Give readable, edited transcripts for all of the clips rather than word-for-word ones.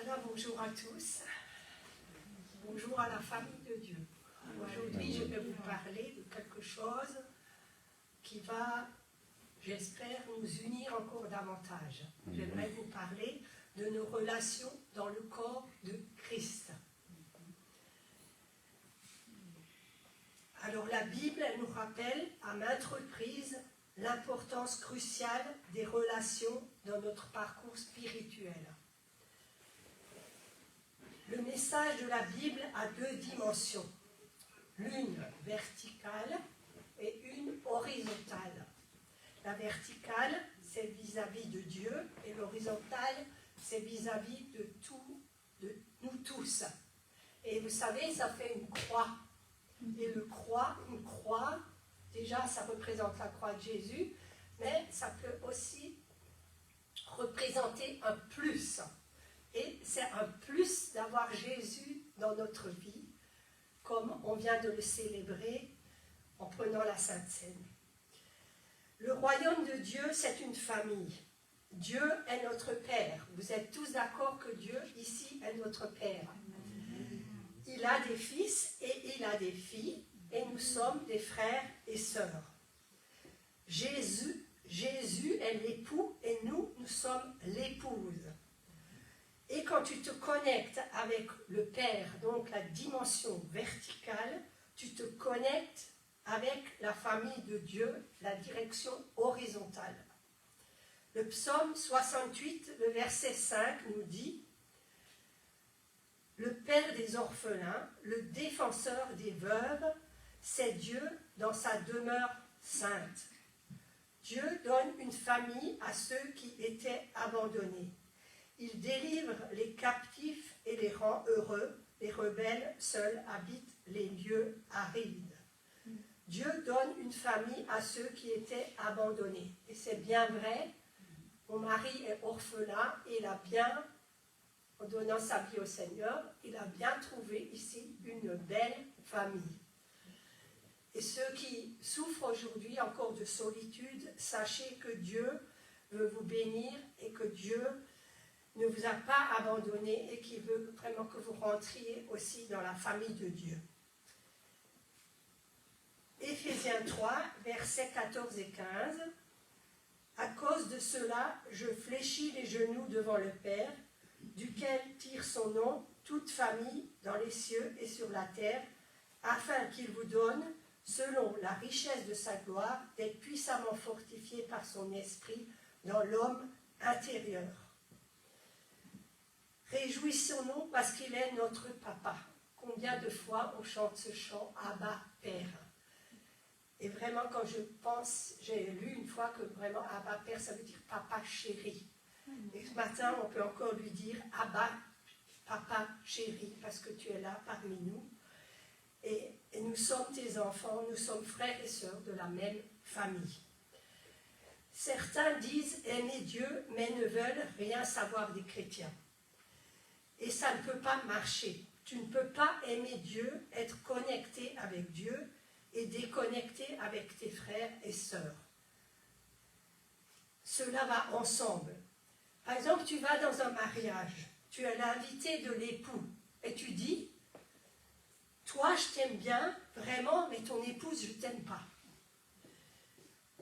Voilà, bonjour à tous. Bonjour à la famille de Dieu. Aujourd'hui, je vais vous parler de quelque chose qui va, j'espère, nous unir encore davantage. J'aimerais vous parler de nos relations dans le corps de Christ. Alors la Bible, elle nous rappelle à maintes reprises l'importance cruciale des relations dans notre parcours spirituel. Le message de la Bible a deux dimensions, l'une verticale et une horizontale. La verticale, c'est vis-à-vis de Dieu, et l'horizontale, c'est vis-à-vis de nous tous. Et vous savez, ça fait une croix. Et une croix, déjà ça représente la croix de Jésus, mais ça peut aussi représenter un plus. Et c'est un plus d'avoir Jésus dans notre vie, comme on vient de le célébrer en prenant la Sainte Seine. Le royaume de Dieu, c'est une famille. Dieu est notre Père. Vous êtes tous d'accord que Dieu, ici, est notre Père. Il a des fils et il a des filles, et nous sommes des frères et sœurs. Jésus est l'époux, et nous sommes l'épouse. Et quand tu te connectes avec le Père, donc la dimension verticale, tu te connectes avec la famille de Dieu, la direction horizontale. Le psaume 68, le verset 5 nous dit « Le Père des orphelins, le défenseur des veuves, c'est Dieu dans sa demeure sainte. Dieu donne une famille à ceux qui étaient abandonnés. Il délivre les captifs et les rend heureux. Les rebelles seuls habitent les lieux arides. Dieu donne une famille à ceux qui étaient abandonnés. » Et c'est bien vrai, mon mari est orphelin et il a bien, en donnant sa vie au Seigneur, il a bien trouvé ici une belle famille. Et ceux qui souffrent aujourd'hui encore de solitude, sachez que Dieu veut vous bénir et que Dieu ne vous a pas abandonné et qui veut vraiment que vous rentriez aussi dans la famille de Dieu. Éphésiens 3, versets 14 et 15. « À cause de cela, je fléchis les genoux devant le Père, duquel tire son nom toute famille dans les cieux et sur la terre, afin qu'il vous donne, selon la richesse de sa gloire, d'être puissamment fortifié par son esprit dans l'homme intérieur. » Réjouissons-nous parce qu'il est notre papa. Combien de fois on chante ce chant « Abba, Père ». Et vraiment, quand je pense, j'ai lu une fois que vraiment « Abba, Père », ça veut dire « papa chéri ». Et ce matin, on peut encore lui dire « Abba, papa chéri », parce que tu es là parmi nous. Et nous sommes tes enfants, nous sommes frères et sœurs de la même famille. Certains disent aimer Dieu, mais ne veulent rien savoir des chrétiens. Et ça ne peut pas marcher. Tu ne peux pas aimer Dieu, être connecté avec Dieu et déconnecté avec tes frères et sœurs. Cela va ensemble. Par exemple, tu vas dans un mariage, tu es l'invité de l'époux et tu dis « Toi, je t'aime bien, vraiment, mais ton épouse, je ne t'aime pas. »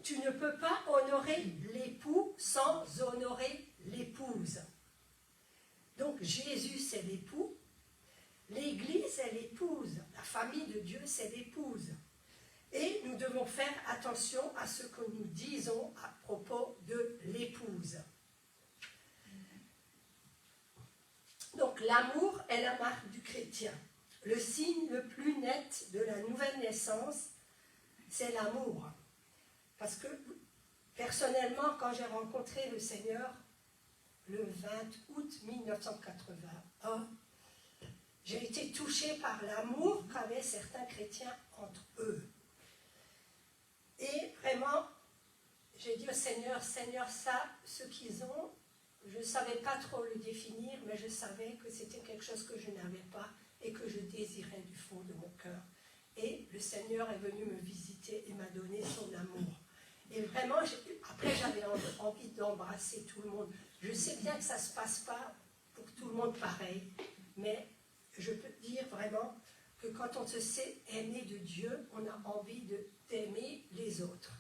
Tu ne peux pas honorer l'époux sans honorer l'épouse. Donc Jésus, c'est l'époux, l'Église, c'est l'épouse, la famille de Dieu, c'est l'épouse. Et nous devons faire attention à ce que nous disons à propos de l'épouse. Donc l'amour est la marque du chrétien. Le signe le plus net de la nouvelle naissance, c'est l'amour. Parce que personnellement, quand j'ai rencontré le Seigneur, le 20 août 1981, j'ai été touchée par l'amour qu'avaient certains chrétiens entre eux. Et vraiment, j'ai dit au Seigneur, Seigneur, ça, ce qu'ils ont, je ne savais pas trop le définir, mais je savais que c'était quelque chose que je n'avais pas et que je désirais du fond de mon cœur. Et le Seigneur est venu me visiter et m'a donné son amour. Et vraiment, après j'avais envie d'embrasser tout le monde. Je sais bien que ça ne se passe pas pour tout le monde pareil, mais je peux dire vraiment que quand on se sait aimer de Dieu, on a envie d'aimer les autres.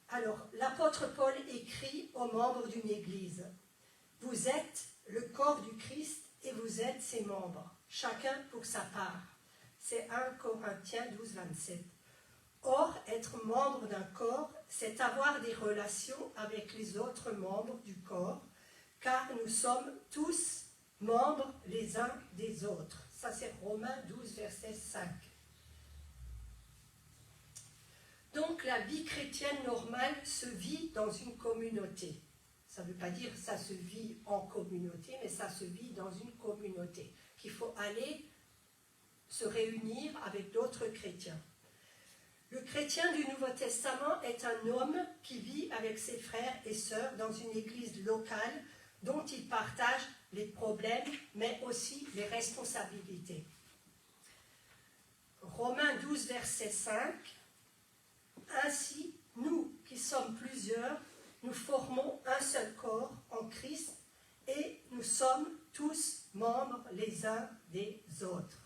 Alors, l'apôtre Paul écrit aux membres d'une église, « Vous êtes le corps du Christ et vous êtes ses membres, chacun pour sa part. » C'est 1 Corinthiens 12, 27. Or, être membre d'un corps, c'est avoir des relations avec les autres membres du corps, car nous sommes tous membres les uns des autres. Ça, c'est Romains 12, verset 5. Donc, la vie chrétienne normale se vit dans une communauté. Ça ne veut pas dire que ça se vit en communauté, mais ça se vit dans une communauté, qu'il faut aller se réunir avec d'autres chrétiens. Le chrétien du Nouveau Testament est un homme qui vit avec ses frères et sœurs dans une église locale dont il partage les problèmes, mais aussi les responsabilités. Romains 12, verset 5. Ainsi, nous qui sommes plusieurs, nous formons un seul corps en Christ et nous sommes tous membres les uns des autres.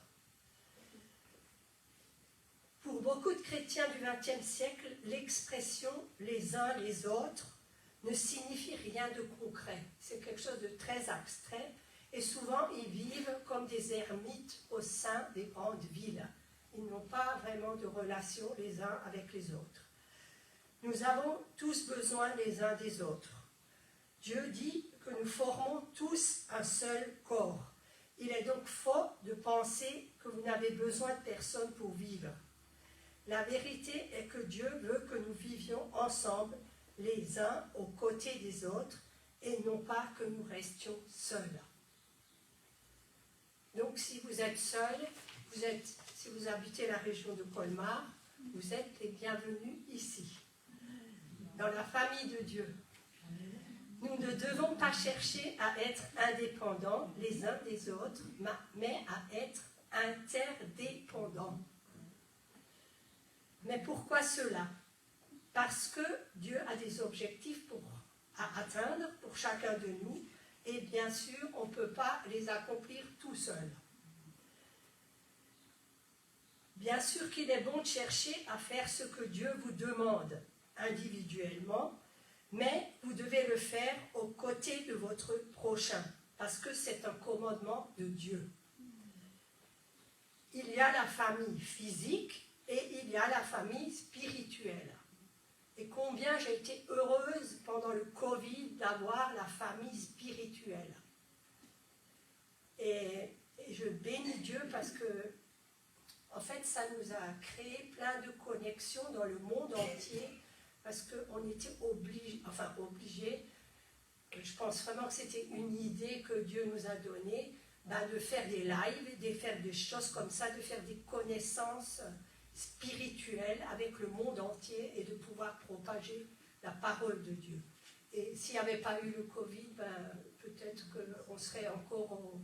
Pour beaucoup de chrétiens du XXe siècle, l'expression « les uns les autres » ne signifie rien de concret. C'est quelque chose de très abstrait et souvent ils vivent comme des ermites au sein des grandes villes. Ils n'ont pas vraiment de relation les uns avec les autres. Nous avons tous besoin les uns des autres. Dieu dit que nous formons tous un seul corps. Il est donc faux de penser que vous n'avez besoin de personne pour vivre. La vérité est que Dieu veut que nous vivions ensemble, les uns aux côtés des autres, et non pas que nous restions seuls. Donc si vous êtes seul, si vous habitez la région de Colmar, vous êtes les bienvenus ici, dans la famille de Dieu. Nous ne devons pas chercher à être indépendants les uns des autres, mais à être interdépendants. Mais pourquoi cela? Parce que Dieu a des objectifs à atteindre pour chacun de nous, et bien sûr, on ne peut pas les accomplir tout seul. Bien sûr qu'il est bon de chercher à faire ce que Dieu vous demande individuellement, mais vous devez le faire aux côtés de votre prochain, parce que c'est un commandement de Dieu. Il y a la famille physique et il y a la famille spirituelle. Et combien j'ai été heureuse pendant le Covid d'avoir la famille spirituelle. Et je bénis Dieu parce que, en fait, ça nous a créé plein de connexions dans le monde entier, parce qu'on était obligés, je pense vraiment que c'était une idée que Dieu nous a donnée, de faire des lives, de faire des choses comme ça, de faire des connaissances spirituelles avec le monde entier et de pouvoir propager la parole de Dieu. Et s'il n'y avait pas eu le Covid, peut-être qu'on serait encore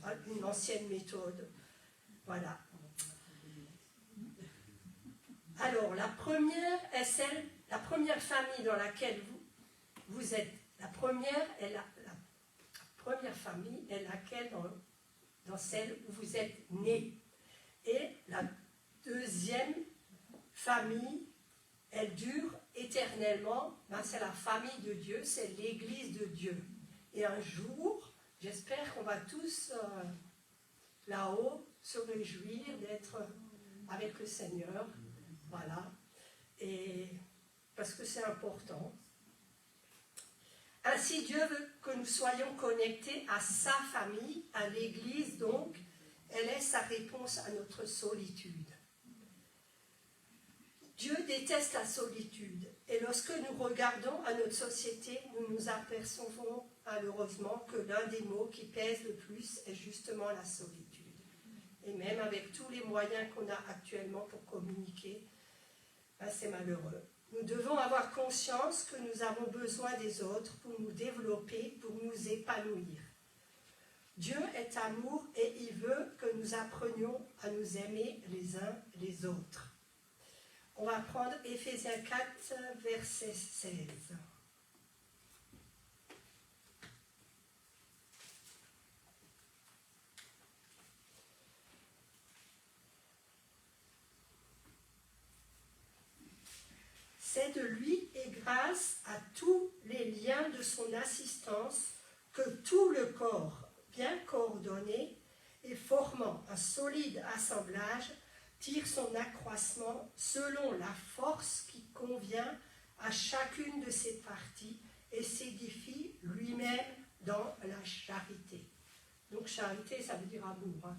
à une ancienne méthode. Voilà. Alors, la première famille dans laquelle vous êtes, la première famille est laquelle dans celle où vous êtes né. Et la deuxième famille, elle dure éternellement, c'est la famille de Dieu, c'est l'Église de Dieu. Et un jour, j'espère qu'on va tous là-haut se réjouir d'être avec le Seigneur. Voilà. Et parce que c'est important. Ainsi, Dieu veut que nous soyons connectés à sa famille, à l'Église donc. Elle est sa réponse à notre solitude. Dieu déteste la solitude. Et lorsque nous regardons à notre société, nous nous apercevons malheureusement que l'un des mots qui pèse le plus est justement la solitude. Et même avec tous les moyens qu'on a actuellement pour communiquer, c'est malheureux. Nous devons avoir conscience que nous avons besoin des autres pour nous développer, pour nous épanouir. Dieu est amour et il veut que nous apprenions à nous aimer les uns les autres. On va prendre Éphésiens 4, verset 16. C'est de lui et grâce à tous les liens de son assistance que tout le corps, bien coordonné et formant un solide assemblage, tire son accroissement selon la force qui convient à chacune de ses parties et s'édifie lui-même dans la charité. Donc charité, ça veut dire amour. Hein.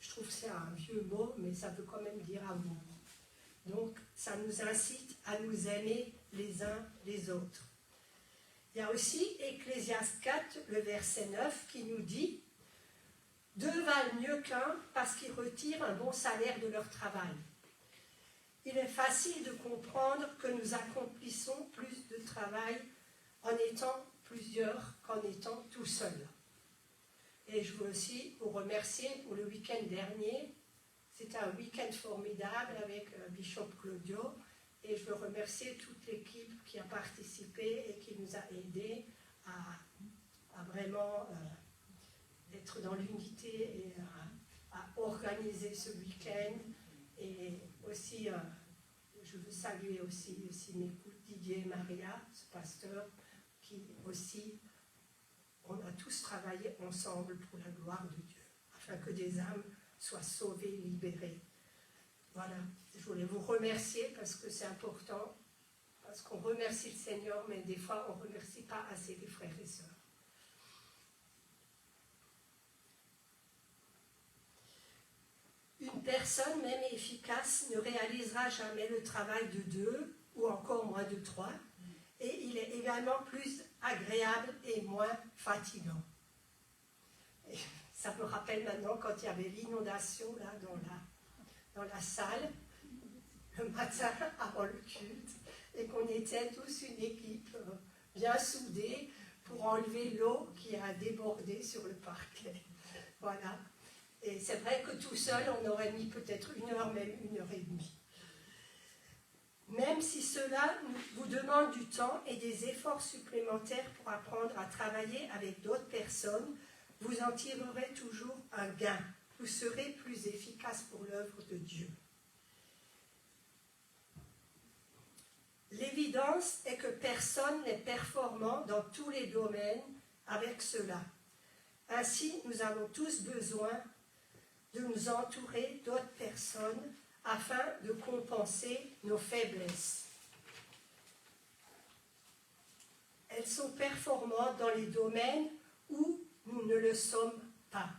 Je trouve que c'est un vieux mot, mais ça veut quand même dire amour. Donc ça nous incite à nous aimer les uns les autres. Il y a aussi Ecclésiaste 4, le verset 9, qui nous dit « Deux valent mieux qu'un parce qu'ils retirent un bon salaire de leur travail. » Il est facile de comprendre que nous accomplissons plus de travail en étant plusieurs qu'en étant tout seul. Et je veux aussi vous remercier pour le week-end dernier. C'était un week-end formidable avec Bishop Claudio. Et je veux remercier toute l'équipe qui a participé et qui nous a aidés à vraiment être dans l'unité et à organiser ce week-end. Et aussi, je veux saluer aussi mes coups Didier et Maria, ce pasteur, qui aussi, on a tous travaillé ensemble pour la gloire de Dieu, afin que des âmes soient sauvées, libérées. Voilà, je voulais vous remercier parce que c'est important, parce qu'on remercie le Seigneur, mais des fois on ne remercie pas assez les frères et sœurs. Une personne, même efficace, ne réalisera jamais le travail de deux, ou encore moins de trois, et il est également plus agréable et moins fatigant. Et ça me rappelle maintenant quand il y avait l'inondation là dans la salle, le matin avant le culte, et qu'on était tous une équipe bien soudée pour enlever l'eau qui a débordé sur le parquet. Voilà. Et c'est vrai que tout seul, on aurait mis peut-être 1 heure, même 1 heure et demie. Même si cela vous demande du temps et des efforts supplémentaires pour apprendre à travailler avec d'autres personnes, vous en tirerez toujours un gain. Vous serez plus efficace pour l'œuvre de Dieu. L'évidence est que personne n'est performant dans tous les domaines avec cela. Ainsi, nous avons tous besoin de nous entourer d'autres personnes afin de compenser nos faiblesses. Elles sont performantes dans les domaines où nous ne le sommes pas.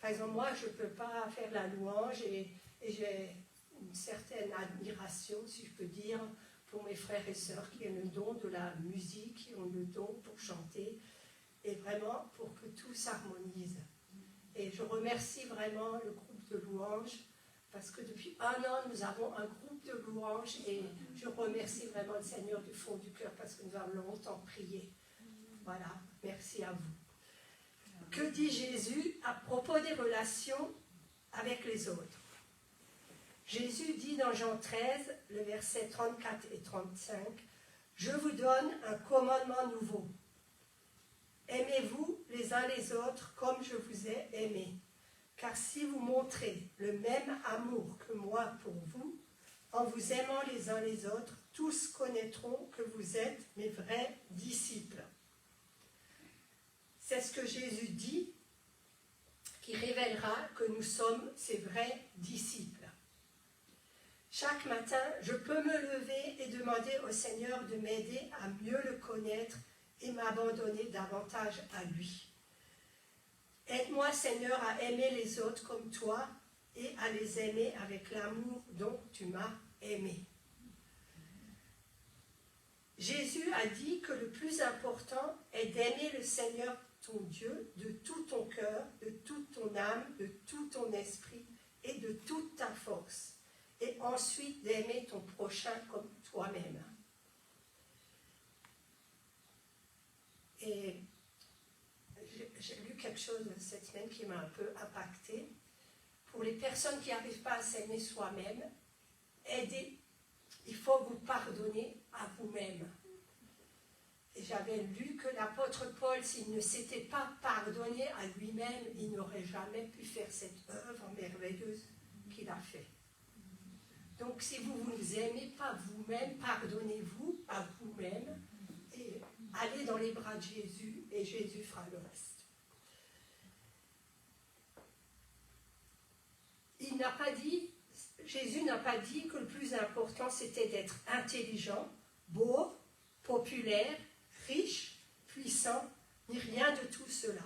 Par exemple, moi, je ne peux pas faire la louange et j'ai une certaine admiration, si je peux dire, pour mes frères et sœurs qui ont le don de la musique, qui ont le don pour chanter, et vraiment pour que tout s'harmonise. Et je remercie vraiment le groupe de louanges, parce que depuis 1 an, nous avons un groupe de louanges, et je remercie vraiment le Seigneur du fond du cœur, parce que nous avons longtemps prié. Voilà, merci à vous. Que dit Jésus à propos des relations avec les autres? Jésus dit dans Jean 13, le verset 34 et 35, « Je vous donne un commandement nouveau. Aimez-vous les uns les autres comme je vous ai aimés. Car si vous montrez le même amour que moi pour vous, en vous aimant les uns les autres, tous connaîtront que vous êtes mes vrais disciples. » C'est ce que Jésus dit, qui révélera que nous sommes ses vrais disciples. Chaque matin, je peux me lever et demander au Seigneur de m'aider à mieux le connaître et m'abandonner davantage à lui. Aide-moi, Seigneur, à aimer les autres comme toi et à les aimer avec l'amour dont tu m'as aimé. Jésus a dit que le plus important est d'aimer le Seigneur ton Dieu de tout ton cœur, de toute ton âme, de tout ton esprit et de toute ta force. Et ensuite d'aimer ton prochain comme toi-même. Et j'ai lu quelque chose cette semaine qui m'a un peu impactée. Pour les personnes qui n'arrivent pas à s'aimer soi-même, il faut vous pardonner à vous-même. Et j'avais lu que l'apôtre Paul, s'il ne s'était pas pardonné à lui-même, il n'aurait jamais pu faire cette œuvre merveilleuse qu'il a faite. Donc si vous ne vous aimez pas vous-même, pardonnez-vous à vous-même et allez dans les bras de Jésus et Jésus fera le reste. Jésus n'a pas dit que le plus important c'était d'être intelligent, beau, populaire, riche, puissant, ni rien de tout cela.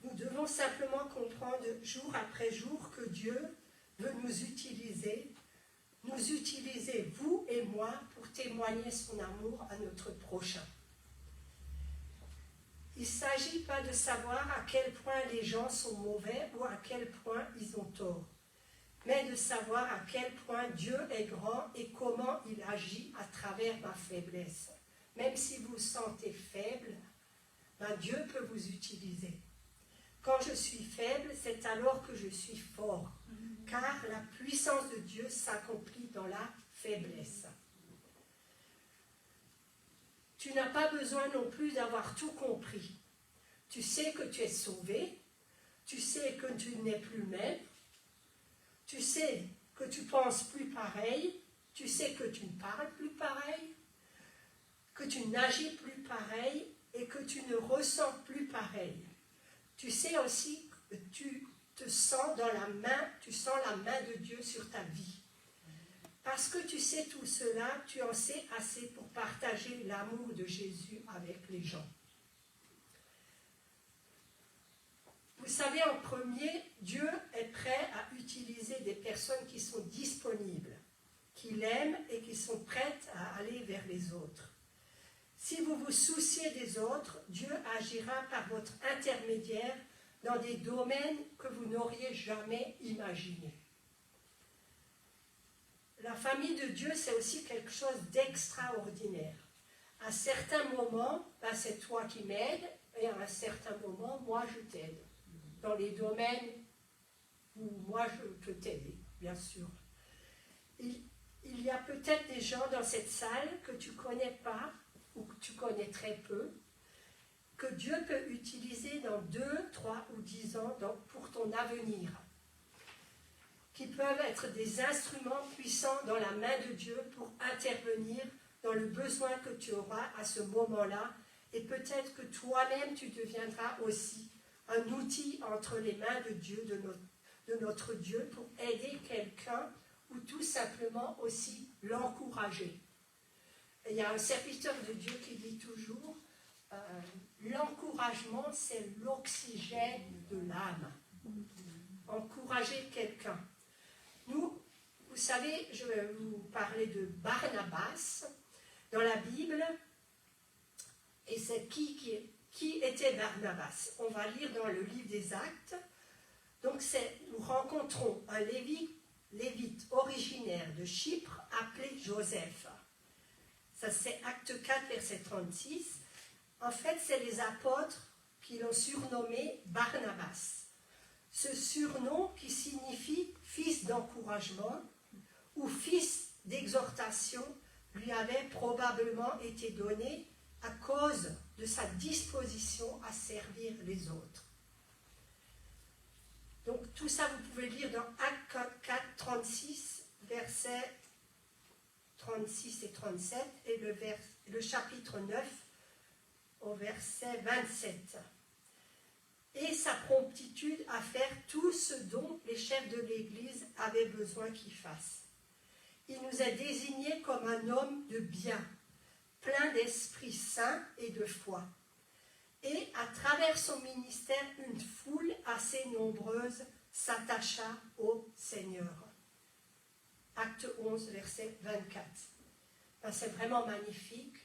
Nous devons simplement comprendre jour après jour que Dieu veut nous utiliser, vous et moi, pour témoigner son amour à notre prochain. Il ne s'agit pas de savoir à quel point les gens sont mauvais ou à quel point ils ont tort, mais de savoir à quel point Dieu est grand et comment il agit à travers ma faiblesse. Même si vous vous sentez faible, Dieu peut vous utiliser. Quand je suis faible, c'est alors que je suis fort, car la puissance de Dieu s'accomplit dans la faiblesse. Tu n'as pas besoin non plus d'avoir tout compris. Tu sais que tu es sauvé, tu sais que tu n'es plus le même, tu sais que tu penses plus pareil, tu sais que tu ne parles plus pareil, que tu n'agis plus pareil et que tu ne ressens plus pareil. Tu sais aussi que tu te sens dans la main, tu sens la main de Dieu sur ta vie. Parce que tu sais tout cela, tu en sais assez pour partager l'amour de Jésus avec les gens. Vous savez, en premier, Dieu est prêt à utiliser des personnes qui sont disponibles, qui l'aiment et qui sont prêtes à aller vers les autres. Si vous vous souciez des autres, Dieu agira par votre intermédiaire dans des domaines que vous n'auriez jamais imaginés. La famille de Dieu, c'est aussi quelque chose d'extraordinaire. À certains moments, c'est toi qui m'aides, et à un certain moment, moi, je t'aide. Dans les domaines où moi, je peux t'aider, bien sûr. Il y a peut-être des gens dans cette salle que tu ne connais pas, ou que tu connais très peu, que Dieu peut utiliser dans 2, 3 ou 10 ans pour ton avenir, qui peuvent être des instruments puissants dans la main de Dieu pour intervenir dans le besoin que tu auras à ce moment-là, et peut-être que toi-même tu deviendras aussi un outil entre les mains de Dieu, de notre Dieu, pour aider quelqu'un ou tout simplement aussi l'encourager. Il y a un serviteur de Dieu qui dit toujours l'encouragement, c'est l'oxygène de l'âme. Encourager quelqu'un. Nous, vous savez, je vais vous parler de Barnabas dans la Bible. Et c'est qui était Barnabas? On va lire dans le livre des Actes. Donc nous rencontrons un lévite originaire de Chypre appelé Joseph. Ça c'est Acte 4, verset 36. En fait, c'est les apôtres qui l'ont surnommé Barnabas. Ce surnom qui signifie fils d'encouragement ou fils d'exhortation lui avait probablement été donné à cause de sa disposition à servir les autres. Donc tout ça vous pouvez lire dans Acte 4, 36, versets 36 et 37 et le chapitre 9 au verset 27. Et sa promptitude à faire tout ce dont les chefs de l'Église avaient besoin qu'il fasse. Il nous a désignés comme un homme de bien, plein d'Esprit Saint et de foi. Et à travers son ministère, une foule assez nombreuse s'attacha au Seigneur. Acte 11, verset 24. C'est vraiment magnifique.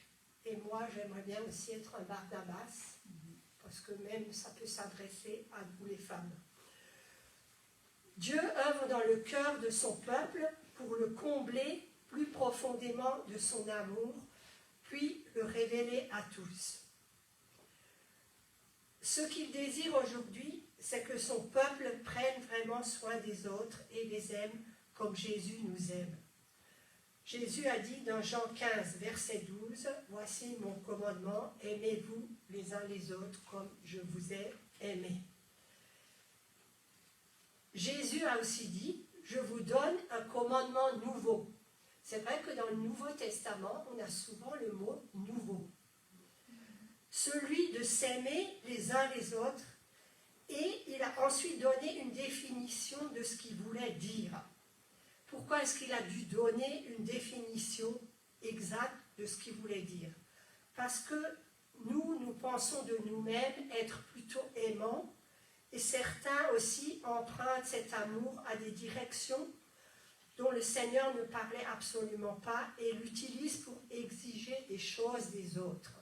Et moi, j'aimerais bien aussi être un Barnabas, parce que même ça peut s'adresser à nous les femmes. Dieu œuvre dans le cœur de son peuple pour le combler plus profondément de son amour, puis le révéler à tous. Ce qu'il désire aujourd'hui, c'est que son peuple prenne vraiment soin des autres et les aime comme Jésus nous aime. Jésus a dit dans Jean 15, verset 12, « Voici mon commandement, aimez-vous les uns les autres comme je vous ai aimé. » Jésus a aussi dit, je vous donne un commandement nouveau. C'est vrai que dans le Nouveau Testament, on a souvent le mot « nouveau ». Celui de s'aimer les uns les autres, et il a ensuite donné une définition de ce qu'il voulait dire. Pourquoi est-ce qu'il a dû donner une définition exacte de ce qu'il voulait dire? Parce que nous pensons de nous-mêmes être plutôt aimants, et certains aussi empruntent cet amour à des directions dont le Seigneur ne parlait absolument pas et l'utilise pour exiger des choses des autres.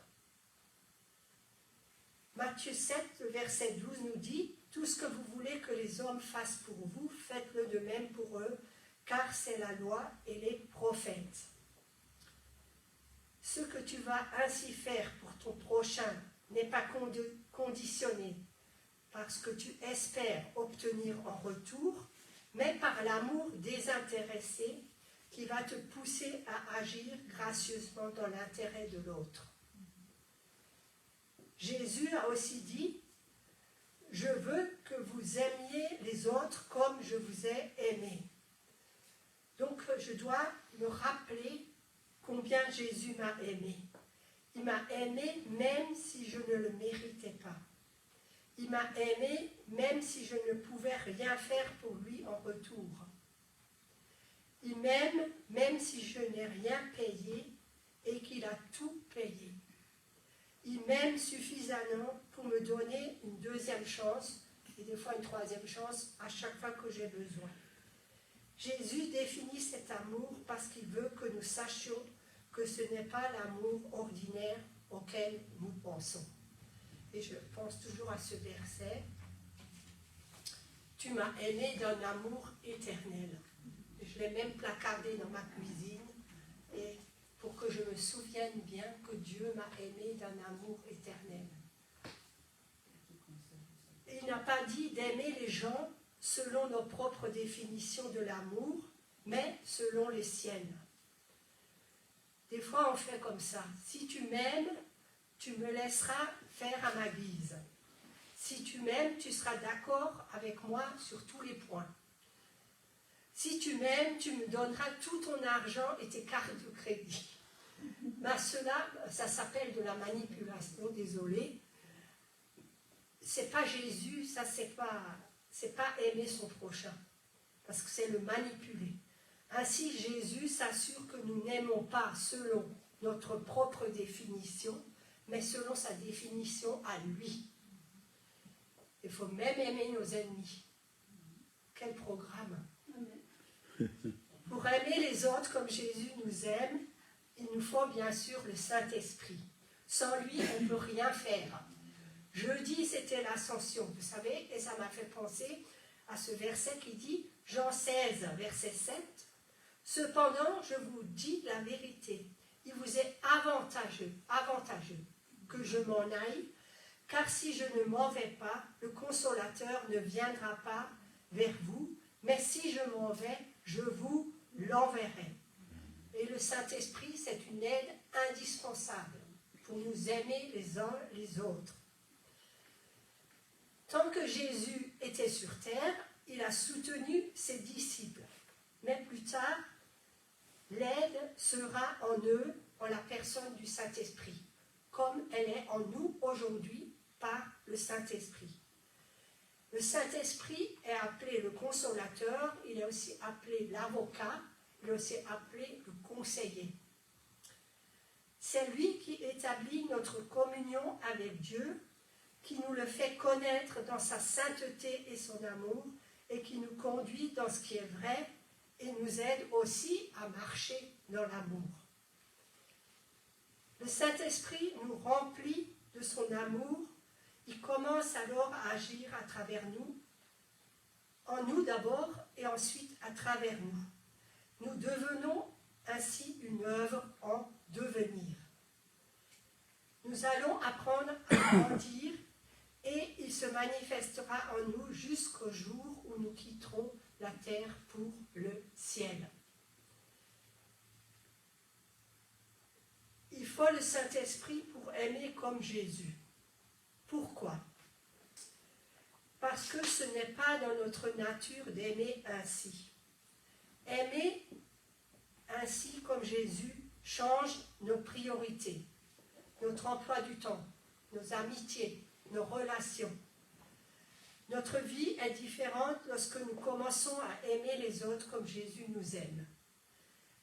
Matthieu 7, verset 12 nous dit « Tout ce que vous voulez que les hommes fassent pour vous, faites-le de même pour eux, car c'est la loi et les prophètes. » Ce que tu vas ainsi faire pour ton prochain n'est pas conditionné parce que tu espères obtenir en retour, mais par l'amour désintéressé qui va te pousser à agir gracieusement dans l'intérêt de l'autre. Jésus a aussi dit « Je veux que vous aimiez les autres comme je vous ai aimé. » Donc je dois me rappeler combien Jésus m'a aimé. Il m'a aimé même si je ne le méritais pas. Il m'a aimé même si je ne pouvais rien faire pour lui en retour. Il m'aime même si je n'ai rien payé et qu'il a tout payé. Il m'aime suffisamment pour me donner une deuxième chance et des fois une troisième chance à chaque fois que j'ai besoin. Jésus définit cet amour parce qu'il veut que nous sachions que ce n'est pas l'amour ordinaire auquel nous pensons. Et je pense toujours à ce verset. Tu m'as aimé d'un amour éternel. Je l'ai même placardé dans ma cuisine et pour que je me souvienne bien que Dieu m'a aimé d'un amour éternel. Et il n'a pas dit d'aimer les gens selon nos propres définitions de l'amour, mais selon les siennes. Des fois, on fait comme ça. Si tu m'aimes, tu me laisseras faire à ma guise. Si tu m'aimes, tu seras d'accord avec moi sur tous les points. Si tu m'aimes, tu me donneras tout ton argent et tes cartes de crédit. Ben cela, ça s'appelle de la manipulation, désolé. C'est pas Jésus, ça c'est pas aimer son prochain, parce que c'est le manipuler. Ainsi, Jésus s'assure que nous n'aimons pas selon notre propre définition, mais selon sa définition à lui. Il faut même aimer nos ennemis. Quel programme! Pour aimer les autres comme Jésus nous aime, il nous faut bien sûr le Saint-Esprit. Sans lui, on ne peut rien faire. Jeudi, c'était l'Ascension, vous savez, et ça m'a fait penser à ce verset qui dit, Jean 16, verset 7, « Cependant, je vous dis la vérité, il vous est avantageux que je m'en aille, car si je ne m'en vais pas, le Consolateur ne viendra pas vers vous, mais si je m'en vais, je vous l'enverrai. » Et le Saint-Esprit, c'est une aide indispensable pour nous aimer les uns les autres. Tant que Jésus était sur terre, il a soutenu ses disciples. Mais plus tard, l'aide sera en eux, en la personne du Saint-Esprit, comme elle est en nous aujourd'hui par le Saint-Esprit. Le Saint-Esprit est appelé le Consolateur, il est aussi appelé l'Avocat, il est aussi appelé le Conseiller. C'est lui qui établit notre communion avec Dieu, qui nous le fait connaître dans sa sainteté et son amour, et qui nous conduit dans ce qui est vrai, et nous aide aussi à marcher dans l'amour. Le Saint-Esprit nous remplit de son amour, il commence alors à agir à travers nous, en nous d'abord, et ensuite à travers nous. Nous devenons ainsi une œuvre en devenir. Nous allons apprendre à grandir et il se manifestera en nous jusqu'au jour où nous quitterons la terre pour le ciel. Il faut le Saint-Esprit pour aimer comme Jésus. Pourquoi? Parce que ce n'est pas dans notre nature d'aimer ainsi. Aimer ainsi comme Jésus change nos priorités, notre emploi du temps, nos amitiés, nos relations. Notre vie est différente lorsque nous commençons à aimer les autres comme Jésus nous aime.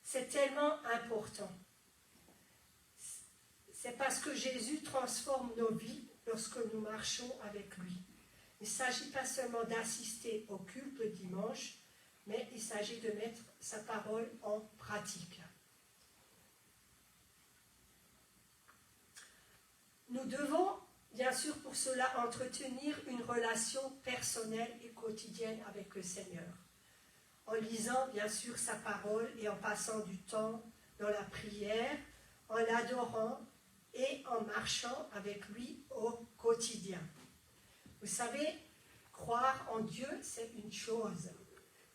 C'est tellement important. C'est parce que Jésus transforme nos vies lorsque nous marchons avec lui. Il ne s'agit pas seulement d'assister au culte le dimanche, mais il s'agit de mettre sa parole en pratique. Nous devons, bien sûr, pour cela, entretenir une relation personnelle et quotidienne avec le Seigneur, en lisant, bien sûr, sa parole et en passant du temps dans la prière, en l'adorant et en marchant avec lui au quotidien. Vous savez, croire en Dieu, c'est une chose,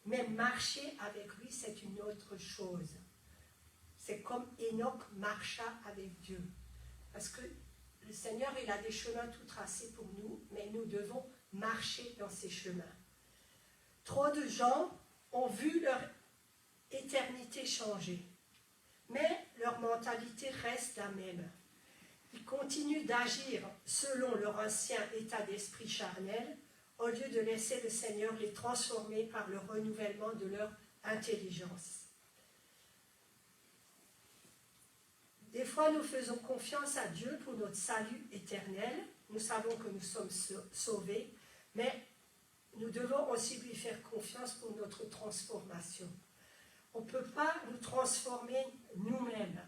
mais marcher avec lui, c'est une autre chose. C'est comme Enoch marcha avec Dieu. Parce que le Seigneur, il a des chemins tout tracés pour nous, mais nous devons marcher dans ces chemins. Trop de gens ont vu leur éternité changer, mais leur mentalité reste la même. Ils continuent d'agir selon leur ancien état d'esprit charnel, au lieu de laisser le Seigneur les transformer par le renouvellement de leur intelligence. Des fois, nous faisons confiance à Dieu pour notre salut éternel. Nous savons que nous sommes sauvés, mais nous devons aussi lui faire confiance pour notre transformation. On ne peut pas nous transformer nous-mêmes,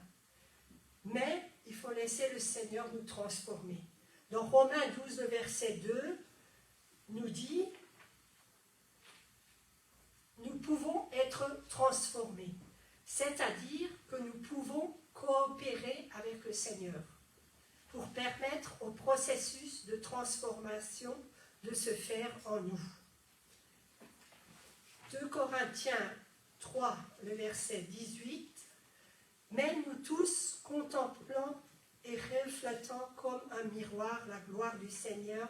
mais il faut laisser le Seigneur nous transformer. Dans Romains 12, le verset 2, nous dit « Nous pouvons être transformés », c'est-à-dire que nous pouvons coopérer avec le Seigneur pour permettre au processus de transformation de se faire en nous. 2 Corinthiens 3, le verset 18, « Mais nous tous, contemplant et reflétant comme un miroir la gloire du Seigneur,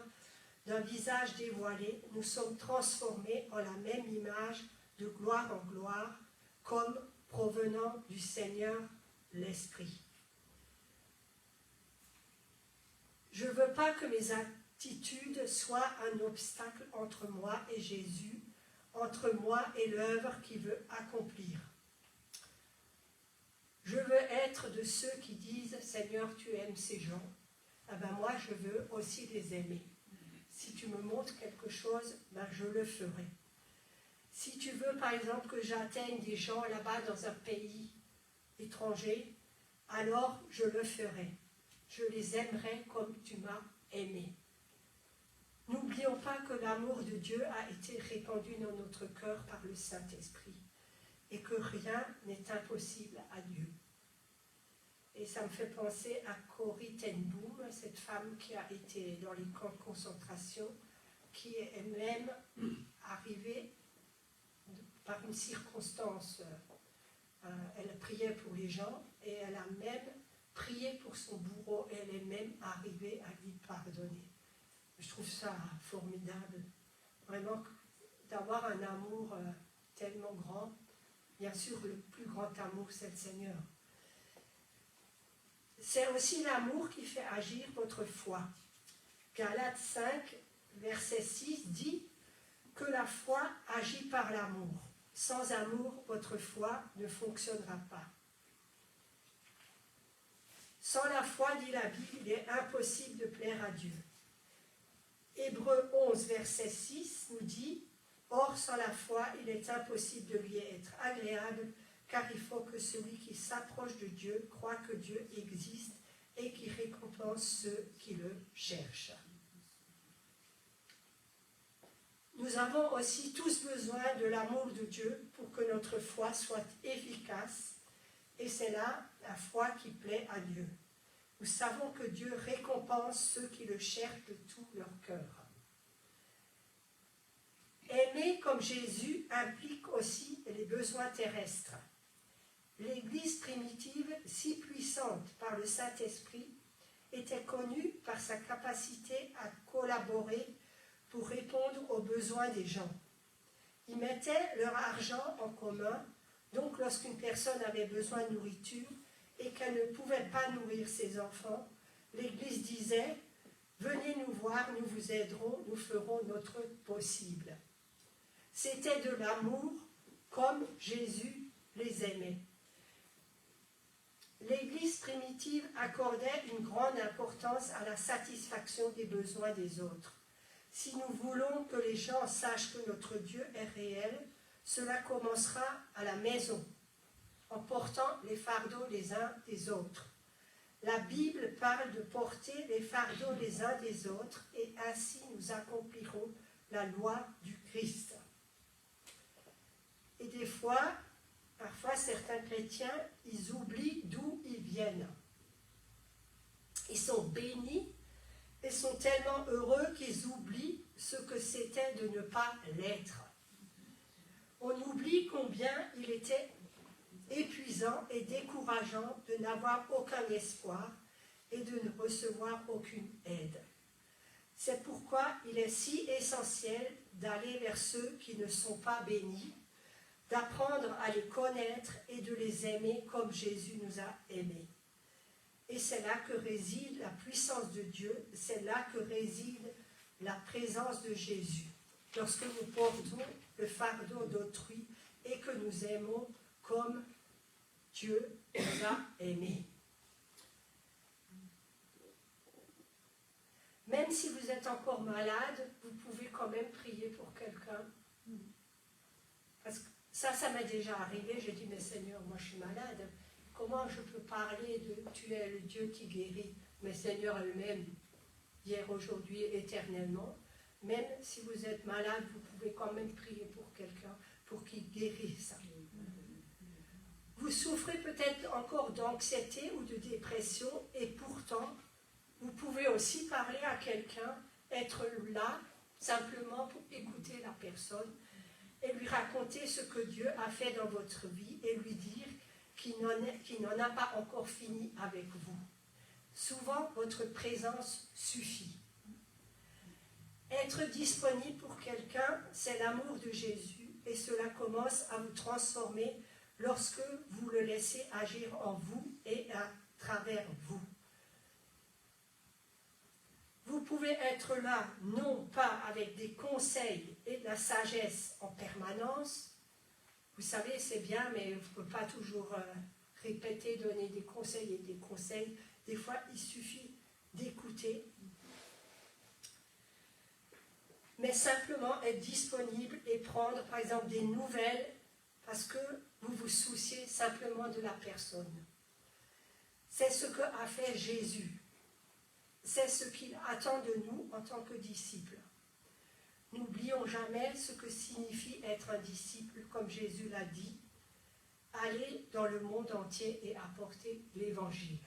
d'un visage dévoilé, nous sommes transformés en la même image de gloire en gloire, comme provenant du Seigneur l'Esprit. » Je ne veux pas que mes attitudes soient un obstacle entre moi et Jésus, entre moi et l'œuvre qu'il veut accomplir. Je veux être de ceux qui disent « Seigneur, tu aimes ces gens. » Eh bien, moi, je veux aussi les aimer. Si tu me montres quelque chose, ben je le ferai. Si tu veux, par exemple, que j'atteigne des gens là-bas dans un pays étranger, alors je le ferai. Je les aimerai comme tu m'as aimé. N'oublions pas que l'amour de Dieu a été répandu dans notre cœur par le Saint-Esprit et que rien n'est impossible à Dieu. Et ça me fait penser à Corrie ten Boom, cette femme qui a été dans les camps de concentration, qui est même arrivée par une circonstance. Elle priait pour les gens et elle a même prié pour son bourreau et elle est même arrivée à lui pardonner. Je trouve ça formidable, vraiment d'avoir un amour tellement grand. Bien sûr, le plus grand amour, c'est le Seigneur. C'est aussi l'amour qui fait agir votre foi. Galates 5, verset 6 dit que la foi agit par l'amour. Sans amour, votre foi ne fonctionnera pas. Sans la foi, dit la Bible, il est impossible de plaire à Dieu. Hébreux 11, verset 6 nous dit « Or, sans la foi, il est impossible de lui être agréable, car il faut que celui qui s'approche de Dieu croit que Dieu existe et qui récompense ceux qui le cherchent. » Nous avons aussi tous besoin de l'amour de Dieu pour que notre foi soit efficace, et c'est là la foi qui plaît à Dieu. Nous savons que Dieu récompense ceux qui le cherchent de tout leur cœur. Aimer comme Jésus implique aussi les besoins terrestres. L'Église primitive, si puissante par le Saint-Esprit, était connue par sa capacité à collaborer pour répondre aux besoins des gens. Ils mettaient leur argent en commun Donc lorsqu'une personne avait besoin de nourriture et qu'elle ne pouvait pas nourrir ses enfants, l'Église disait « Venez nous voir, nous vous aiderons, nous ferons notre possible ». C'était de l'amour comme Jésus les aimait. L'Église primitive accordait une grande importance à la satisfaction des besoins des autres. Si nous voulons que les gens sachent que notre Dieu est réel, cela commencera à la maison, en portant les fardeaux les uns des autres. La Bible parle de porter les fardeaux les uns des autres et ainsi nous accomplirons la loi du Christ. Et des fois, parfois certains chrétiens, ils oublient d'où ils viennent. Ils sont bénis et sont tellement heureux qu'ils oublient ce que c'était de ne pas l'être. On oublie combien il était épuisant et décourageant de n'avoir aucun espoir et de ne recevoir aucune aide. C'est pourquoi il est si essentiel d'aller vers ceux qui ne sont pas bénis, d'apprendre à les connaître et de les aimer comme Jésus nous a aimés. Et c'est là que réside la puissance de Dieu, c'est là que réside la présence de Jésus. Lorsque nous portons le fardeau d'autrui et que nous aimons comme Dieu nous a aimés. Même si vous êtes encore malade, vous pouvez quand même prier pour quelqu'un. Parce que ça m'est déjà arrivé, j'ai dit, mais Seigneur, moi je suis malade, comment je peux parler de tu es le Dieu qui guérit, mais Seigneur elle-même, hier, aujourd'hui, éternellement. Même si vous êtes malade, vous pouvez quand même prier pour quelqu'un, pour qu'il guérisse. Vous souffrez peut-être encore d'anxiété ou de dépression, et pourtant, vous pouvez aussi parler à quelqu'un, être là, simplement pour écouter la personne, et lui raconter ce que Dieu a fait dans votre vie, et lui dire qu'il n'en a pas encore fini avec vous. Souvent, votre présence suffit. Être disponible pour quelqu'un, c'est l'amour de Jésus, et cela commence à vous transformer lorsque vous le laissez agir en vous et à travers vous. Vous pouvez être là, non pas avec des conseils et de la sagesse en permanence. Vous savez, c'est bien, mais on ne peut pas toujours répéter, donner des conseils et des conseils. Des fois, il suffit d'écouter. Mais simplement être disponible et prendre, par exemple, des nouvelles parce que vous vous souciez simplement de la personne. C'est ce qu'a fait Jésus. C'est ce qu'il attend de nous en tant que disciples. N'oublions jamais ce que signifie être un disciple, comme Jésus l'a dit, aller dans le monde entier et apporter l'évangile.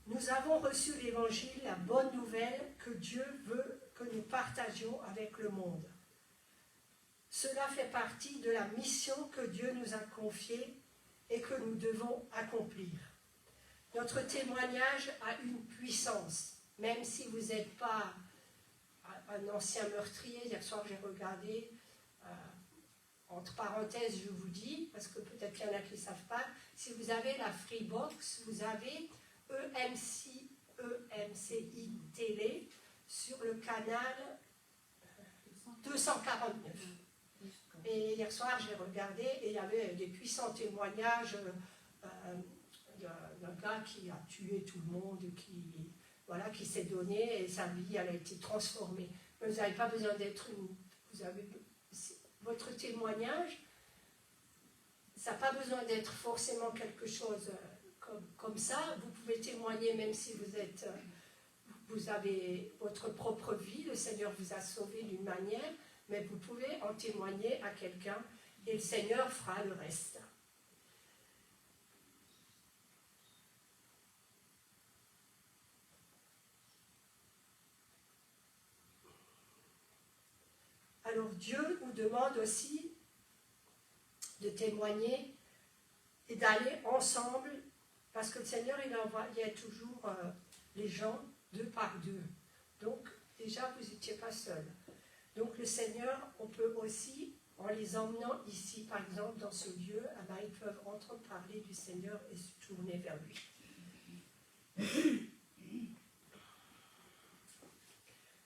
Nous avons reçu l'évangile, la bonne nouvelle que Dieu veut que nous partagions avec le monde. Cela fait partie de la mission que Dieu nous a confiée et que nous devons accomplir. Notre témoignage a une puissance, même si vous n'êtes pas un ancien meurtrier. Hier soir, j'ai regardé, entre parenthèses, je vous dis, parce que peut-être qu'il y en a qui ne savent pas, si vous avez la Freebox, vous avez EMCI Télé sur le canal 249. Et hier soir, j'ai regardé et il y avait des puissants témoignages d'un gars qui a tué tout le monde, qui s'est donné et sa vie elle a été transformée. Mais vous n'avez pas besoin d'être votre témoignage, ça n'a pas besoin d'être forcément quelque chose comme ça. Vous pouvez témoigner même si vous avez votre propre vie, le Seigneur vous a sauvé d'une manière, mais vous pouvez en témoigner à quelqu'un et le Seigneur fera le reste. Alors Dieu nous demande aussi de témoigner et d'aller ensemble, parce que le Seigneur il envoyait toujours les gens deux par deux. Donc déjà vous n'étiez pas seuls. Donc le Seigneur, on peut aussi En les emmenant ici, par exemple, dans ce lieu, ils peuvent entendre parler du Seigneur et se tourner vers lui.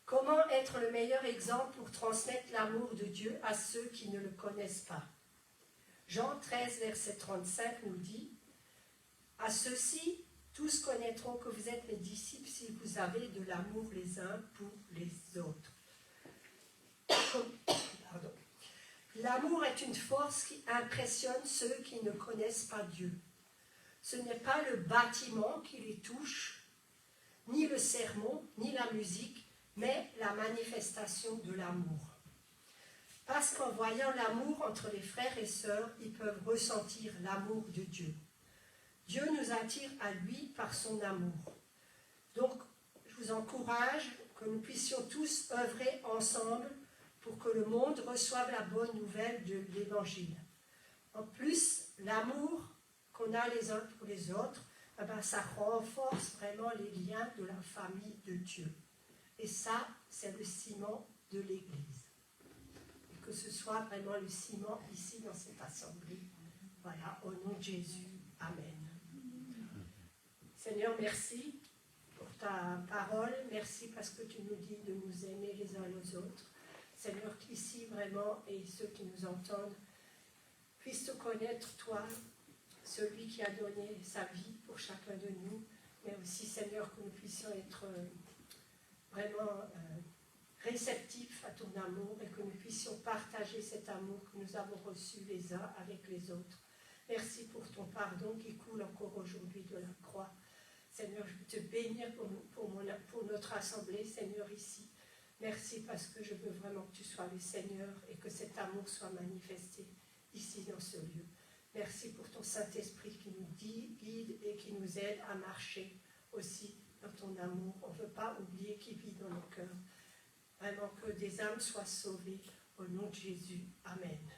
Comment être le meilleur exemple pour transmettre l'amour de Dieu à ceux qui ne le connaissent pas? Jean 13, verset 35 nous dit « À ceux-ci, tous connaîtront que vous êtes mes disciples si vous avez de l'amour les uns pour les autres. » Pardon. L'amour est une force qui impressionne ceux qui ne connaissent pas Dieu. Ce n'est pas le bâtiment qui les touche, ni le sermon, ni la musique, mais la manifestation de l'amour. Parce qu'en voyant l'amour entre les frères et sœurs, ils peuvent ressentir l'amour de Dieu. Dieu nous attire à lui par son amour. Donc, je vous encourage que nous puissions tous œuvrer ensemble pour que le monde reçoive la bonne nouvelle de l'Évangile. En plus, l'amour qu'on a les uns pour les autres, ça renforce vraiment les liens de la famille de Dieu. Et ça, c'est le ciment de l'Église. Et que ce soit vraiment le ciment ici dans cette assemblée. Voilà, au nom de Jésus. Amen. Seigneur, merci pour ta parole. Merci parce que tu nous dis de nous aimer les uns les autres. Seigneur, qu'ici vraiment, et ceux qui nous entendent, puissent te connaître, toi, celui qui a donné sa vie pour chacun de nous, mais aussi, Seigneur, que nous puissions être vraiment réceptifs à ton amour et que nous puissions partager cet amour que nous avons reçu les uns avec les autres. Merci pour ton pardon qui coule encore aujourd'hui de la croix. Seigneur, je veux te bénir pour notre assemblée, Seigneur, ici. Merci parce que je veux vraiment que tu sois le Seigneur et que cet amour soit manifesté ici dans ce lieu. Merci pour ton Saint-Esprit qui nous guide et qui nous aide à marcher aussi dans ton amour. On ne veut pas oublier qu'il vit dans nos cœurs. Vraiment que des âmes soient sauvées au nom de Jésus. Amen.